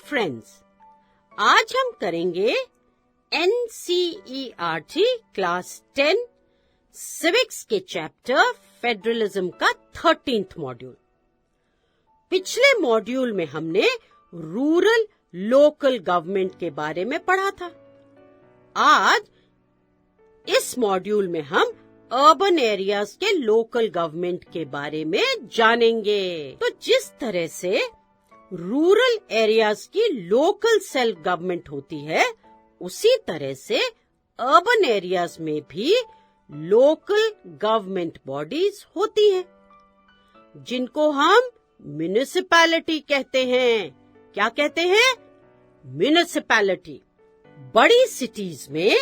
Friends, आज हम करेंगे NCERT क्लास 10 सिविक्स के चैप्टर फेडरलिज्म का 13th मॉड्यूल। पिछले मॉड्यूल में हमने रूरल लोकल गवर्नमेंट के बारे में पढ़ा था। आज इस मॉड्यूल में हम अर्बन एरियाज के लोकल गवर्नमेंट के बारे में जानेंगे। तो जिस तरह से रूरल एरियाज की लोकल सेल्फ गवर्नमेंट होती है, उसी तरह से अर्बन एरियाज में भी लोकल गवर्नमेंट बॉडीज होती हैं, जिनको हम म्युनिसिपैलिटी कहते हैं। क्या कहते हैं? म्युनिसिपैलिटी। बड़ी सिटीज में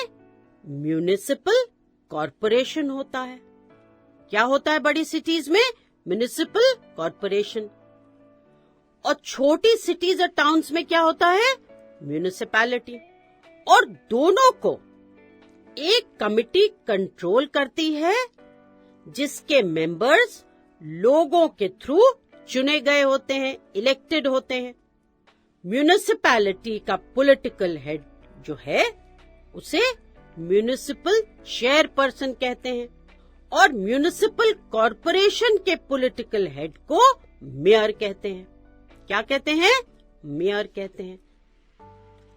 म्युनिसिपल कॉरपोरेशन होता है। क्या होता है बड़ी सिटीज में? Municipal corporation. और छोटी सिटीज और टाउन्स में क्या होता है? म्युनिसिपैलिटी। और दोनों को एक कमिटी कंट्रोल करती है, जिसके मेंबर्स लोगों के थ्रू चुने गए होते हैं, इलेक्टेड होते हैं। म्युनिसिपैलिटी का पॉलिटिकल हेड जो है, उसे म्युनिसिपल चेयरपर्सन कहते हैं, और म्युनिसिपल कॉरपोरेशन के पॉलिटिकल हेड को मेयर कहते हैं। क्या कहते हैं? मेयर कहते हैं।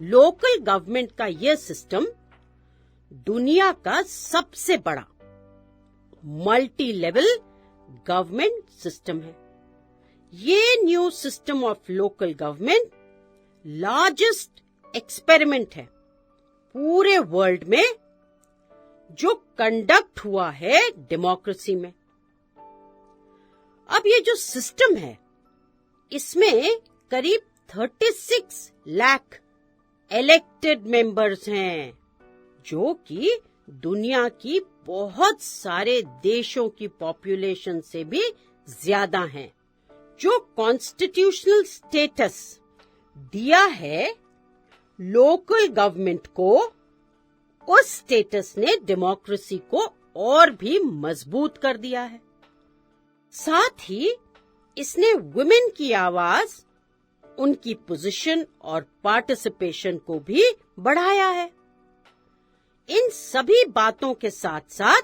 लोकल गवर्नमेंट का यह सिस्टम दुनिया का सबसे बड़ा मल्टी लेवल गवर्नमेंट सिस्टम है। ये new system of local government largest experiment है पूरे वर्ल्ड में जो कंडक्ट हुआ है डेमोक्रेसी में। अब ये जो सिस्टम है, इसमें करीब 36 लाख इलेक्टेड मेंबर्स हैं, जो कि दुनिया की बहुत सारे देशों की पॉपुलेशन से भी ज्यादा हैं। जो कॉन्स्टिट्यूशनल स्टेटस दिया है लोकल गवर्नमेंट को, उस स्टेटस ने डेमोक्रेसी को और भी मजबूत कर दिया है। साथ ही इसने वुमेन की आवाज, उनकी पोजीशन और पार्टिसिपेशन को भी बढ़ाया है। इन सभी बातों के साथ साथ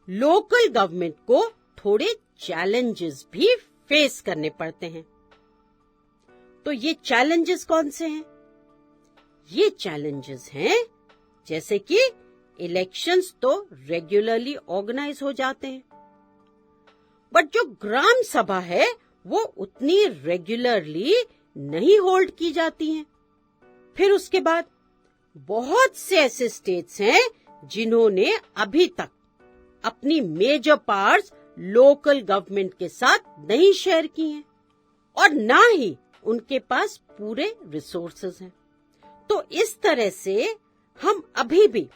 लोकल गवर्नमेंट को थोड़े चैलेंजेस भी फेस करने पड़ते हैं। तो ये चैलेंजेस कौन से हैं? ये चैलेंजेस हैं जैसे कि इलेक्शंस तो रेगुलरली ऑर्गेनाइज हो जाते हैं, बट जो ग्राम सभा है वो उतनी रेगुलरली नहीं होल्ड की जाती हैं। फिर उसके बाद बहुत से ऐसे स्टेट्स हैं जिन्होंने अभी तक अपनी मेजर पावर्स लोकल गवर्नमेंट के साथ नहीं शेयर की हैं, और ना ही उनके पास पूरे रिसोर्सेज हैं। तो इस तरह से हम अभी भी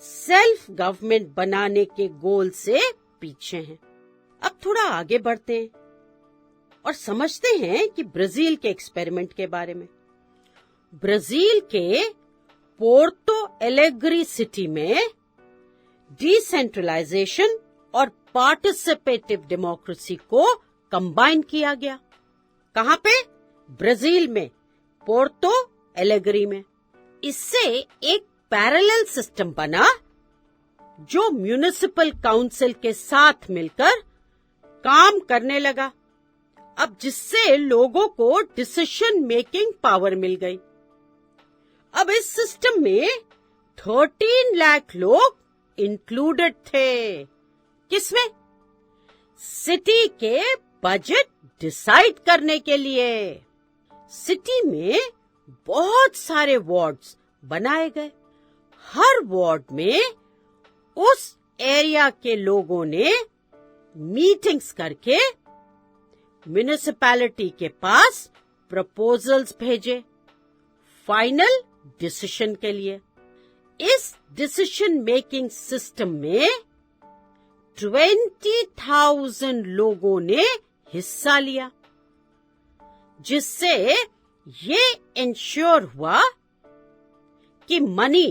सेल्फ गवर्नमेंट बनाने के गोल से पीछे हैं। अब थोड़ा आगे बढ़ते हैं और समझते हैं कि ब्राजील के एक्सपेरिमेंट के बारे में। ब्राजील के पोर्टो एलेग्री सिटी में डिसेंट्रलाइजेशन और पार्टिसिपेटिव डेमोक्रेसी को कंबाइन किया गया। कहां पे? ब्राजील में, पोर्टो एलेग्री में। इससे एक पैरेलल सिस्टम बना जो म्युनिसिपल काउंसिल के साथ मिलकर काम करने लगा। अब जिससे लोगों को डिसीजन मेकिंग पावर मिल गई। अब इस सिस्टम में 13 लाख लोग इंक्लूडेड थे। किसमें? सिटी के बजट डिसाइड करने के लिए। सिटी में बहुत सारे वार्ड्स बनाए गए। हर वार्ड में उस एरिया के लोगों ने मीटिंग्स करके म्युनिसिपैलिटी के पास प्रपोजल्स भेजे फाइनल डिसीजन के लिए। इस डिसीजन मेकिंग सिस्टम में 20,000 लोगों ने हिस्सा लिया, जिससे ये इंश्योर हुआ कि money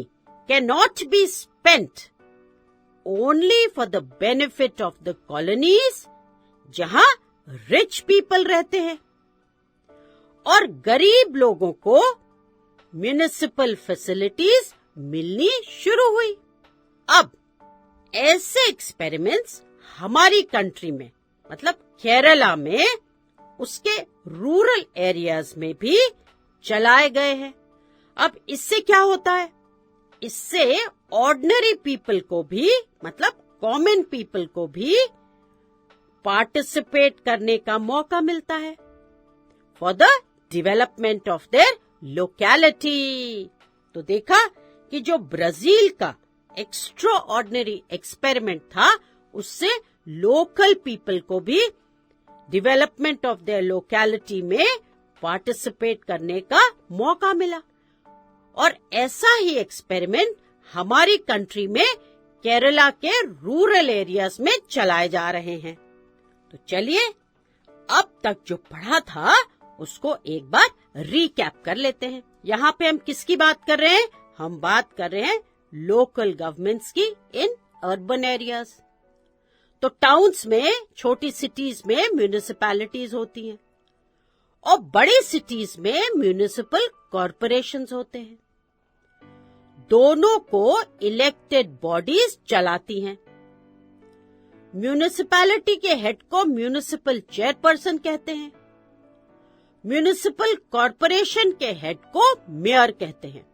can not be spent only for the benefit of the colonies जहां रिच पीपल रहते हैं, और गरीब लोगों को म्युनिसिपल फैसिलिटीज मिलनी शुरू हुई। अब ऐसे एक्सपेरिमेंट्स हमारी कंट्री में, मतलब केरला में, उसके रूरल एरियाज में भी चलाए गए हैं। अब इससे क्या होता है? इससे ऑर्डिनरी पीपल को भी, मतलब कॉमन पीपल को भी पार्टिसिपेट करने का मौका मिलता है for the development of their locality. तो देखा कि जो ब्राजील का एक्स्ट्रा ऑर्डिनरी एक्सपेरिमेंट था, उससे लोकल पीपल को भी डेवलपमेंट ऑफ देयर लोकेलिटी में पार्टिसिपेट करने का मौका मिला। और ऐसा ही एक्सपेरिमेंट हमारी कंट्री में केरला के रूरल एरियाज में चलाए जा रहे हैं। तो चलिए अब तक जो पढ़ा था उसको एक बार रिकैप कर लेते हैं। यहाँ पे हम किसकी बात कर रहे हैं? हम बात कर रहे हैं लोकल गवर्नमेंट्स की इन अर्बन एरियाज। तो टाउन्स में, छोटी सिटीज में म्युनिसिपैलिटीज होती हैं और बड़ी सिटीज में म्युनिसिपल कॉरपोरेशंस होते हैं। दोनों को इलेक्टेड बॉडीज चलाती हैं। म्युनिसिपैलिटी के हेड को म्युनिसिपल चेयरपर्सन कहते हैं। म्युनिसिपल कॉरपोरेशन के हेड को मेयर कहते हैं।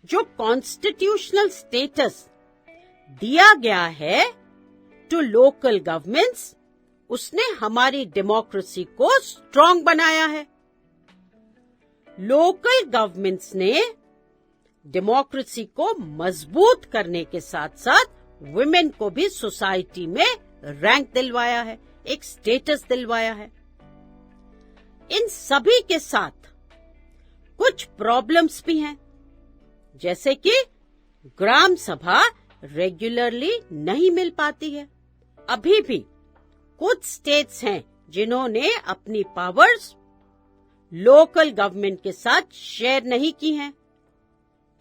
जो कॉन्स्टिट्यूशनल स्टेटस दिया गया है टू लोकल गवर्नमेंट्स, उसने हमारी डेमोक्रेसी को स्ट्रांग बनाया है। लोकल गवर्नमेंट्स ने डेमोक्रेसी को मजबूत करने के साथ साथ वुमेन को भी सोसाइटी में रैंक दिलवाया है, एक स्टेटस दिलवाया है। इन सभी के साथ कुछ प्रॉब्लम्स भी हैं, जैसे कि ग्राम सभा रेगुलरली नहीं मिल पाती है। अभी भी कुछ स्टेट्स हैं जिन्होंने अपनी पावर्स लोकल गवर्नमेंट के साथ शेयर नहीं की हैं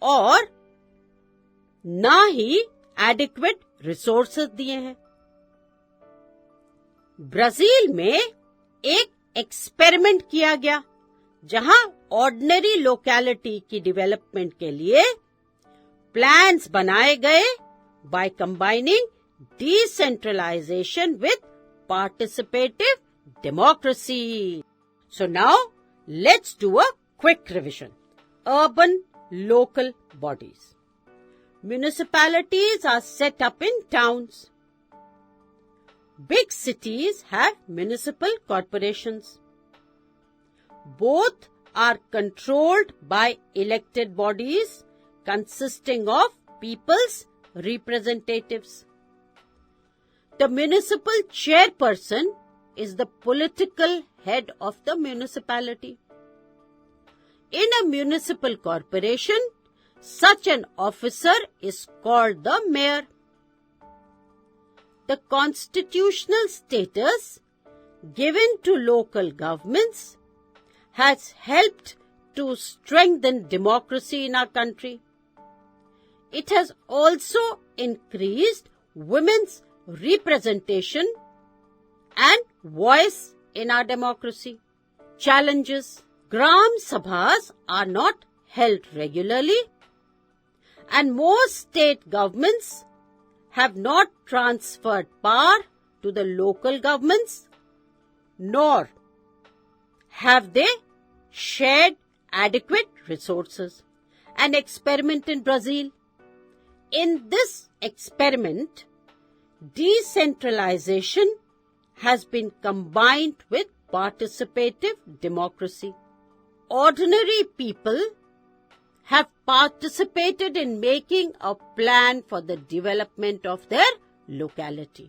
और ना ही एडिक्वेट रिसोर्सेज दिए हैं। ब्राजील में एक एक्सपेरिमेंट किया गया जहां ऑर्डिनरी लोकेलिटी की डेवलपमेंट के लिए प्लान्स बनाए गए by combining decentralisation with participative democracy. So now let's do a quick revision. Urban local bodies. Municipalities are set up in towns. Big cities have municipal corporations. Both are controlled by elected bodies consisting of people's representatives. The municipal chairperson is the political head of the municipality. In a municipal corporation, such an officer is called the mayor. The constitutional status given to local governments has helped to strengthen democracy in our country. It has also increased women's representation and voice in our democracy. Challenges. Gram Sabhas are not held regularly, and most state governments have not transferred power to the local governments, nor have they shared adequate resources. An experiment in Brazil. In this experiment, decentralization has been combined with participative democracy. Ordinary people have participated in making a plan for the development of their locality.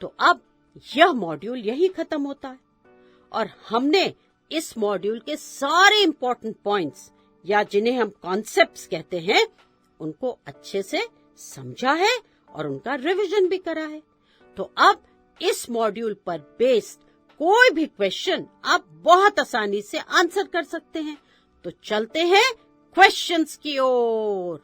तो अब यह module यही खत्म होता है और हमने इस मॉड्यूल के सारे इंपॉर्टेंट पॉइंट्स, या जिन्हें हम कॉन्सेप्ट्स कहते हैं, उनको अच्छे से समझा है और उनका रिवीजन भी करा है। तो अब इस मॉड्यूल पर बेस्ड कोई भी क्वेश्चन आप बहुत आसानी से आंसर कर सकते हैं। तो चलते हैं क्वेश्चंस की ओर।